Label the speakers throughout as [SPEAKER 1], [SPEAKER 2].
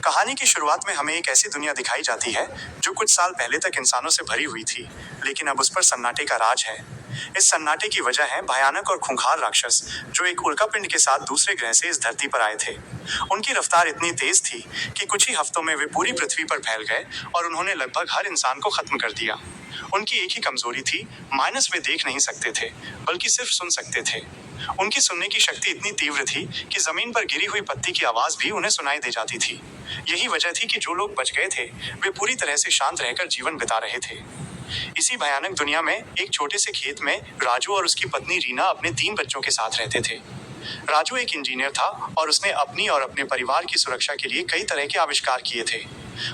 [SPEAKER 1] कहानी की शुरुआत में हमें एक ऐसी दुनिया दिखाई जाती है जो कुछ साल पहले तक इंसानों से भरी हुई थी, लेकिन अब उस पर सन्नाटे का राज है। इस सन्नाटे की वजह है भयानक और खूंखार राक्षस जो एक उल्कापिंड के साथ दूसरे ग्रह से इस धरती पर आए थे। उनकी रफ्तार इतनी तेज थी कि कुछ ही हफ्तों में वे पूरी पृथ्वी पर फैल गए और उन्होंने लगभग हर इंसान को खत्म कर दिया। उनकी एक ही कमजोरी थी, माइनस वे देख नहीं सकते थे, बल्कि सिर्फ सुन सकते थे। उनकी सुनने की शक्ति इतनी तीव्र थी कि जमीन पर गिरी हुई पत्ती की आवाज भी उन्हें सुनाई दे जाती थी। यही वजह थी कि जो लोग बच गए थे वे पूरी तरह से शांत रहकर जीवन बिता रहे थे। इसी भयानक दुनिया में एक छोटे से खेत में राजू और उसकी पत्नी रीना अपने 3 बच्चों के साथ रहते थे। राजू एक इंजीनियर था और उसने अपनी और अपने परिवार की सुरक्षा के लिए कई तरह के आविष्कार किए थे।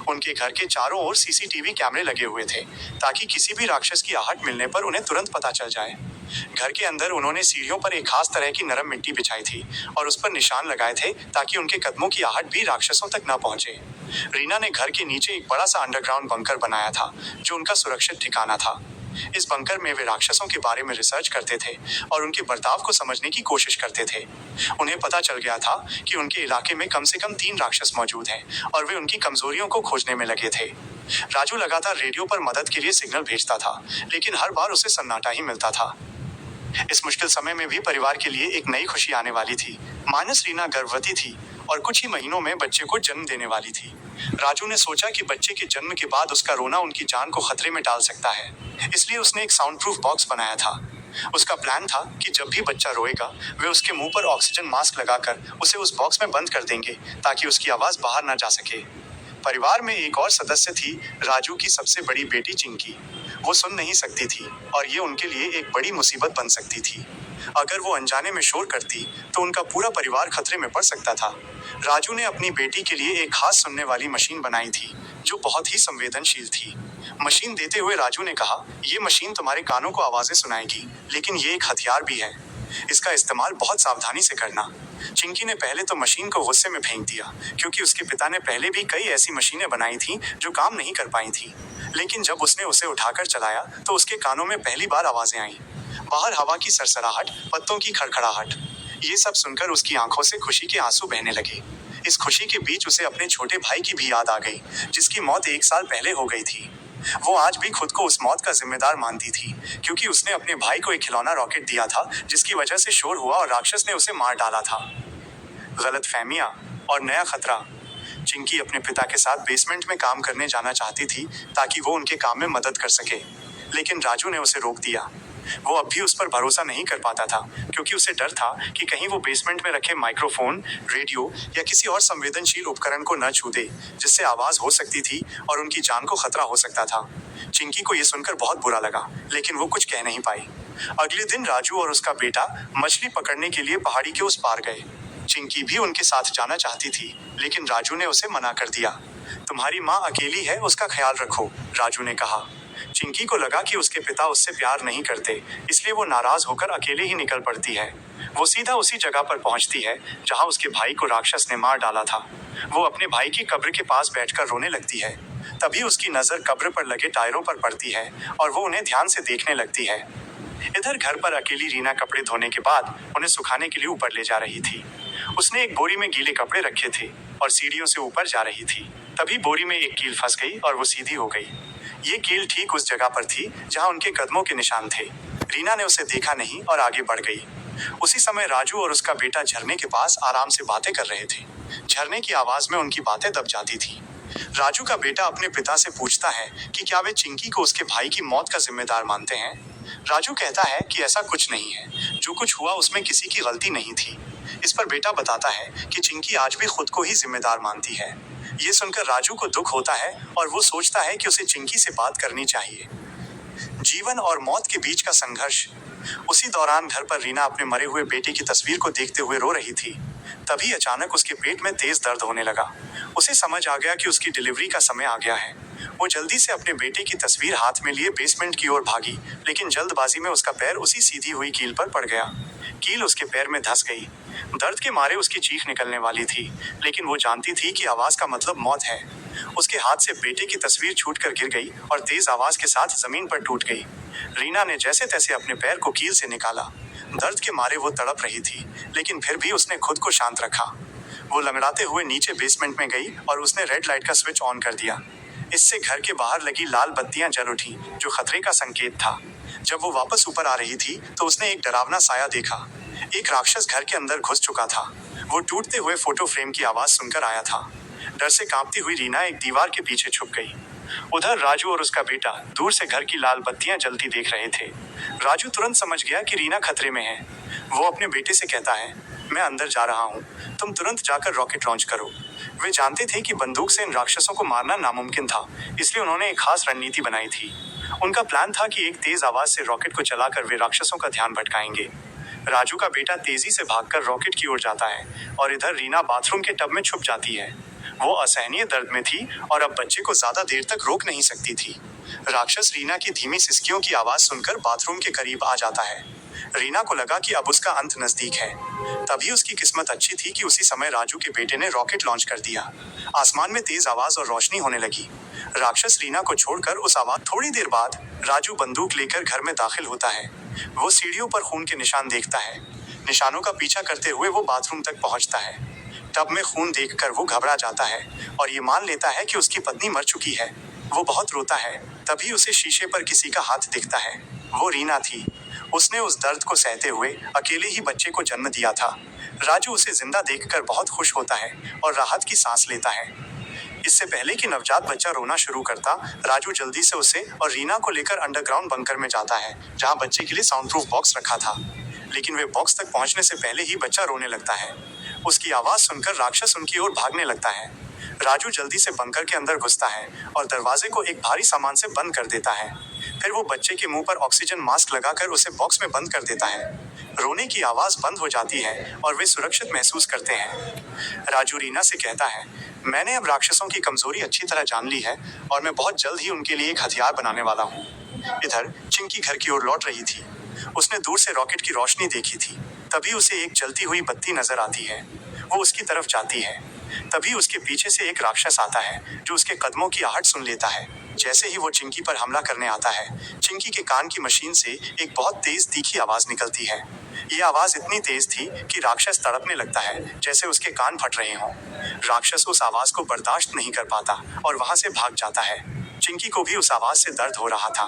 [SPEAKER 1] उनके घर के चारों ओर सीसीटीवी कैमरे लगे हुए थे ताकि किसी भी राक्षस की आहट मिलने पर उन्हें तुरंत पता चल जाए। घर के अंदर उन्होंने सीढ़ियों पर एक खास तरह की नरम मिट्टी बिछाई थी और उस पर निशान लगाए थे ताकि उनके कदमों की आहट भी राक्षसों तक न पहुंचे। रीना ने घर के नीचे एक बड़ा सा अंडरग्राउंड बंकर बनाया था जो उनका सुरक्षित ठिकाना था। इस बंकर में वे राक्षसों के बारे में रिसर्च करते थे और उनके बर्ताव को समझने की कोशिश करते थे। उन्हें पता चल गया था कि उनके इलाके में कम से कम 3 राक्षस मौजूद हैं और वे उनकी कमजोरियों को खोजने में लगे थे। राजू लगातार रेडियो पर मदद के लिए सिग्नल भेजता था, लेकिन हर बार उसे सन्नाटा ही मिलता था। इस मुश्किल समय में भी परिवार के लिए एक नई खुशी आने वाली थी। माइनस रीना गर्भवती थी और कुछ ही महीनों में बच्चे को जन्म देने वाली थी। राजू ने सोचा कि बच्चे के जन्म के बाद उसका रोना उनकी जान को खतरे में डाल सकता है, इसलिए उसने एक साउंड प्रूफ बॉक्स बनाया था। उसका प्लान था कि जब भी बच्चा रोएगा वे उसके मुंह पर ऑक्सीजन मास्क लगाकर उसे उस बॉक्स में बंद कर देंगे ताकि उसकी आवाज बाहर ना जा सके। परिवार में एक और सदस्य थी, राजू की सबसे बड़ी बेटी चिंकी। वो सुन नहीं सकती थी और ये उनके लिए एक बड़ी मुसीबत बन सकती थी। अगर वो अनजाने में शोर करती तो उनका पूरा परिवार खतरे में पड़ सकता था। राजू ने अपनी बेटी के लिए एक खास सुनने वाली मशीन बनाई थी जो बहुत ही संवेदनशील थी। मशीन देते हुए राजू ने कहा, ये मशीन तुम्हारे कानों को आवाजें सुनाएगी, लेकिन ये एक हथियार भी है। इसका इस्तेमाल बहुत सावधानी से करना। चिंकी ने पहले तो मशीन को गुस्से में फेंक दिया, क्योंकि उसके पिता ने पहले भी कई ऐसी मशीनें बनाई थीं जो काम नहीं कर पाई थीं। लेकिन जब उसने उसे उठाकर चलाया तो उसके कानों में पहली बार आवाजें आईं। बाहर हवा की सरसराहट, पत्तों की खड़खड़ाहट। ये सब सुनकर उसकी आंखों से खुशी के आंसू बहने लगे। इस खुशी के बीच उसे अपने छोटे भाई की भी याद आ गई, जिसकी मौत 1 साल पहले हो गई थी। वो आज भी खुद को उस मौत का जिम्मेदार मानती थी, क्योंकि उसने अपने भाई को एक खिलौना रॉकेट दिया था जिसकी वजह से शोर हुआ और राक्षस ने उसे मार डाला था। गलतफहमियां और नया खतरा। चिंकी अपने पिता के साथ बेसमेंट में काम करने जाना चाहती थी ताकि वो उनके काम में मदद कर सके, लेकिन राजू ने उसे रोक दिया। वो अब भी उस पर भरोसा नहीं कर पाता था, क्योंकि उसे डर था कि कहीं वो बेसमेंट में रखे माइक्रोफोन, रेडियो या किसी और संवेदनशील उपकरण को न छू दे, जिससे आवाज हो सकती थी और उनकी जान को खतरा हो सकता था। चिंकी को यह सुनकर बहुत बुरा लगा, लेकिन वो कुछ कह नहीं पाई। अगले दिन राजू और उसका बेटा मछली पकड़ने के लिए पहाड़ी के उस पार गए। चिंकी भी उनके साथ जाना चाहती थी, लेकिन राजू ने उसे मना कर दिया। तुम्हारी माँ अकेली है, उसका ख्याल रखो, राजू ने कहा। चिंकी को लगा कि उसके पिता उससे प्यार नहीं करते, इसलिए वो नाराज होकर अकेले ही निकल पड़ती है। वो सीधा उसी जगह पर पहुंचती है जहां उसके भाई को राक्षस ने मार डाला था। वो अपने भाई की कब्र के पास बैठकर रोने लगती है। तभी उसकी नजर कब्र पर लगे टायरों पर पड़ती है और वो उन्हें ध्यान से देखने लगती है। इधर घर पर अकेली रीना कपड़े धोने के बाद उन्हें सुखाने के लिए ऊपर ले जा रही थी। उसने एक बोरी में गीले कपड़े रखे थे और सीढ़ियों से ऊपर जा रही थी। तभी बोरी में एक कील फंस गई और वो सीधी हो गई। ये कील ठीक उस जगह पर थी जहां उनके कदमों के निशान थे। रीना ने उसे देखा नहीं और आगे बढ़ गई। उसी समय राजू और उसका बेटा झरने के पास आराम से बातें कर रहे थे। झरने की आवाज में उनकी बातें दब जाती थी। राजू का बेटा अपने पिता से पूछता है कि क्या वे चिंकी को उसके भाई की मौत का जिम्मेदार मानते हैं। राजू कहता है कि ऐसा कुछ नहीं है, जो कुछ हुआ उसमें किसी की गलती नहीं थी। इस पर बेटा बताता है कि चिंकी आज भी खुद को ही जिम्मेदार मानती है। ये सुनकर राजू को दुख होता है और वो सोचता है कि उसे चिंकी से बात करनी चाहिए। जीवन और मौत के बीच का संघर्ष। उसी दौरान घर पर रीना अपने मरे हुए बेटे की तस्वीर को देखते हुए रो रही थी। तभी अचानक उसके पेट में तेज दर्द होने लगा। उसे समझ आ गया कि उसकी डिलीवरी का समय आ गया है। वो जल्दी से अपने बेटे की तस्वीर हाथ में लिए बेसमेंट की ओर भागी, लेकिन जल्दबाजी में उसका पैर उसी सीधी हुई कील पर पड़ गया। कील उसके पैर में धंस गई। दर्द के मारे उसकी चीख निकलने वाली थी, लेकिन वो जानती थी कि आवाज का मतलब मौत है। उसके हाथ से बेटे की तस्वीर छूटकर गिर गई और तेज आवाज के साथ जमीन पर टूट गई। रीना ने जैसे तैसे अपने पैर को कील से निकाला। दर्द के मारे वो तड़प रही थी, लेकिन फिर भी उसने खुद को शांत रखा। वो लंगड़ाते हुए नीचे बेसमेंट में गई और उसने रेड लाइट का स्विच ऑन कर दिया। इससे घर के बाहर लगी लाल बत्तियां जल उठी, जो खतरे का संकेत था। जब वो वापस ऊपर आ रही थी तो उसने एक डरावना साया देखा। एक राक्षस घर के अंदर घुस चुका था। वो टूटते हुए फोटो फ्रेम की आवाज सुनकर आया था। डर से कांपती हुई रीना एक दीवार के पीछे छुप गई। उधर राजू और उसका बेटा दूर से घर की लाल बत्तियां जलती देख रहे थे। राजू तुरंत समझ गया कि रीना खतरे में है। वो अपने बेटे से कहता है, मैं अंदर जा रहा हूँ, तुम तुरंत जाकर रॉकेट लॉन्च करो। वे जानते थे कि बंदूक से इन राक्षसों को मारना नामुमकिन था, इसलिए उन्होंने एक खास रणनीति बनाई थी। उनका प्लान था कि एक तेज आवाज से रॉकेट को चलाकर वे राक्षसों का ध्यान भटकाएंगे। राजू का बेटा तेजी से भागकर रॉकेट की ओर जाता है और इधर रीना बाथरूम के टब में छुप जाती है। वो असहनीय दर्द में थी और अब बच्चे को ज्यादा देर तक रोक नहीं सकती थी। राक्षस रीना की धीमी सिसकियों की आवाज सुनकर बाथरूम के करीब आ जाता है। रीना को लगा कि अब उसका अंत नजदीक है। तभी उसकी किस्मत अच्छी थी कि उसी समय राजू के बेटे ने रॉकेट लॉन्च कर दिया। आसमान में तेज आवाज और रोशनी होने लगी। राक्षस रीना को छोड़कर उस आवाज थोड़ी देर बाद राजू बंदूक लेकर घर में दाखिल होता है। वो सीढ़ियों पर खून के निशान देखता है। निशानों का पीछा करते हुए वो बाथरूम तक पहुंचता है। टब में खून देखकर वो घबरा जाता है और ये मान लेता है कि उसकी पत्नी मर चुकी है। वो बहुत रोता है। तभी उसे शीशे पर किसी का हाथ दिखता है। वो रीना थी। उसने उस दर्द को सहते हुए अकेले ही बच्चे को जन्म दिया था। राजू उसे जिंदा देखकर बहुत खुश होता है और राहत की सांस लेता है। इससे पहले कि नवजात बच्चा रोना शुरू करता, राजू जल्दी से उसे और रीना को लेकर अंडरग्राउंड बंकर में जाता है, जहां बच्चे के लिए साउंड प्रूफ बॉक्स रखा था। लेकिन वे बॉक्स तक पहुंचने से पहले ही बच्चा रोने लगता है। उसकी आवाज सुनकर राक्षस उनकी ओर भागने लगता है। राजू जल्दी से बंकर के अंदर घुसता है और दरवाजे को एक भारी सामान से बंद कर देता है। फिर वो बच्चे के मुंह पर ऑक्सीजन मास्क लगाकर उसे बॉक्स में बंद कर देता है। रोने की आवाज बंद हो जाती है और वे सुरक्षित महसूस करते हैं। राजू रीना से कहता है, मैंने अब राक्षसों की कमजोरी अच्छी तरह जान ली है और मैं बहुत जल्द ही उनके लिए एक हथियार बनाने वाला हूँ। इधर चिंकी घर की ओर लौट रही थी। उसने दूर से रॉकेट की रोशनी देखी थी। तभी उसे एक जलती हुई बत्ती नजर आती है। वो उसकी तरफ जाती है। तभी उसके पीछे से एक राक्षस आता है, जो उसके कदमों की आहट सुन लेता है। जैसे ही वो चिंकी पर हमला करने आता है, चिंकी के कान की मशीन से एक बहुत तेज तीखी आवाज निकलती है। ये आवाज इतनी तेज थी कि राक्षस तड़पने लगता है, जैसे उसके कान फट रहे हों। राक्षस उस आवाज को बर्दाश्त नहीं कर पाता और वहां से भाग जाता है। चिंकी को भी उस आवाज से दर्द हो रहा था।